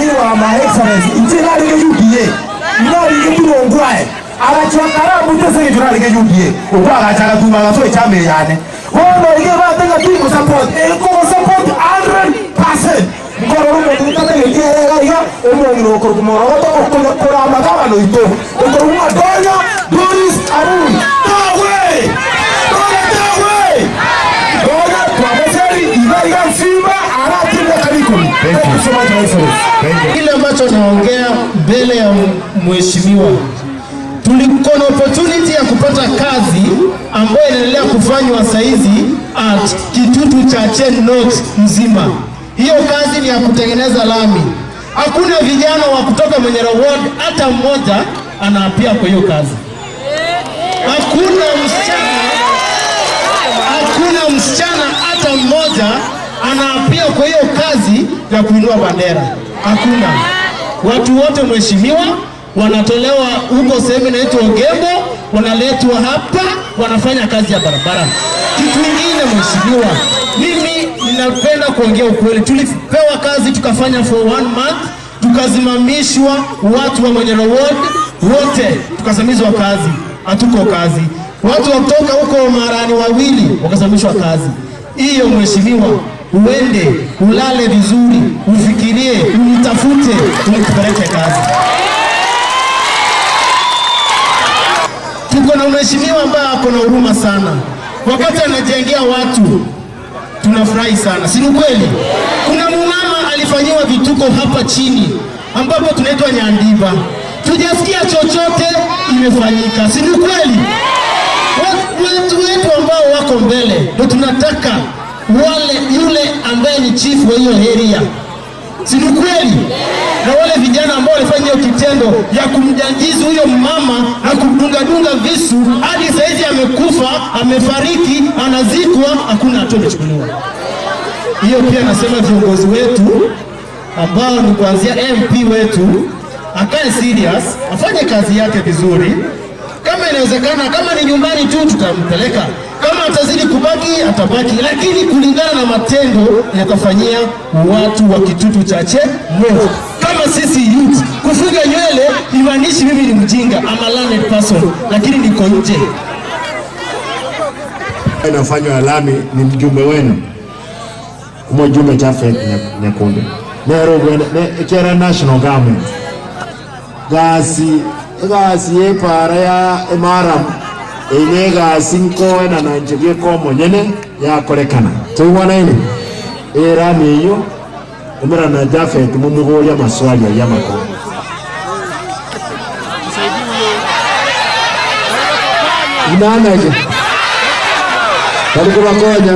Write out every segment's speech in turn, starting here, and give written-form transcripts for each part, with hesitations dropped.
wa my excellence injira lige UDA no lige birongwae arachakara mutese injira lige UDA ubwa arachaka tuma so chame yane wono ige batenga timu support eko support 100% ngoro rume tutake ngiera omongiro kurumoro okora magaba no ito okoruma donya Boris Arun tawe Kile ambacho naongea mbele ya mheshimiwa, tulikuwa na opportunity ya kupata kazi ambayo inaendelea kufanywa saizi at Kitutu Chache North mzima. Hiyo kazi ni ya kutengeneza lami. Hakuna vijana wa kutoka Munyoro Ward hata mmoja anaapia kwa hiyo kazi. Hakuna msichana hata mmoja anaapia kwa hiyo kazi ya kuinua bendera. Hakuna. Watu wote mheshimiwa wanatolewa huko sehemu inaitwa Ogembo, wanaletwa hapa, wanafanya kazi ya barabara. Kitu kingine mheshimiwa, mimi ninapenda kuongea ukweli. Tulipewa kazi tukafanya for 1 month, tukazimamishwa watu wa Munyoro Ward wote, tukasamizwa kazi. Hatuko kazi. Watu kutoka huko Marani wawili wakasamishwa kazi. Hiyo mheshimiwa, uende ulale vizuri, ufikirie, unitafute, unipeleke kazi. Tuko na mheshimiwa ambaye ako na huruma sana. Wakati anajengea watu tunafurahi sana. Si kweli? Kuna mama alifanyiwa vituko hapa chini ambapo tunaitwa Nyandiba. Tujasikia chochote imefanyika. Si kweli? Watu wetu ambao wako mbele ndio tunataka yule ambaye ni chief wa hiyo area. Si kweli? Na wale vijana ambao walifanya hiyo kitendo ya kumjanjizi huyo mama na kumdunga visu hadi saizi amekufa, amefariki, anazikwa, hakuna hatua imechukuliwa. Hiyo pia nasema viongozi wetu ambao ni kuanzia MP wetu akae serious, afanye kazi yake vizuri. Kama inawezekana, kama ni nyumbani tu tutampeleka. Kama atazidi kubaki atabaki, lakini kulingana na matendo yatafanyia watu wa Kitutu Chache North. Kama sisi youth kufuga nywele imaanishi mimi ni mjinga, I'm a learned person, lakini niko nje. Inafanywa lami ni mjumbe wenu. Mjumbe Jafet Nyakundi. Nairobi kera national government. Gasi para ya Emaram enega 5 na nanjige ko monyene ya kolekana tuwana ini era niyo umera na Jafet mumugo ya maswali ya mako inanaje kalikuwa ngoja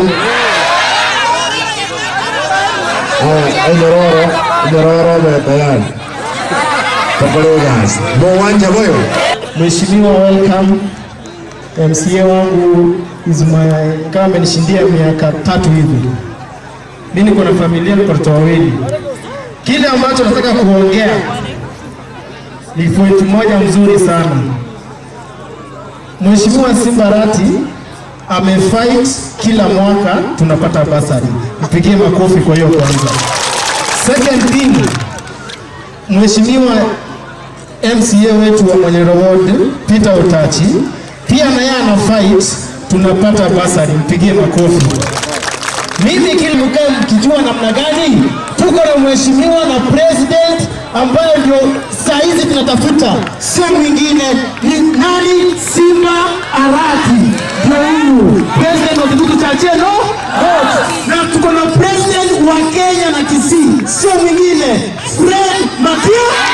Nyororo tayari Pakolegas Bowanja boyo. Mheshimiwa, welcome. MCA wangu kama amenishindia miaka 3 hivi. Mimi niko na familia na watoto wawili. Kile ambacho nataka kuongea ni point moja mzuri sana. Mheshimiwa Simbarati amefight kila mwaka tunapata basari. Mpigie makofi kwa hiyo kwanza. Second thing, Mheshimiwa MCA wetu wa Munyoro Ward Peter Otachi pia na yeye ana fight tunapata basari. Mpigie makofi. Mimi kile mkaa mkijua namna gani tuko na mheshimiwa na president ambaye ndio saizi tunatafuta, sio mwingine ni nani? Simba Arati ndio president wa Kitutu Chache North, na tuko na president wa Kenya na Kisii, sio mwingine Fred Matiang'i.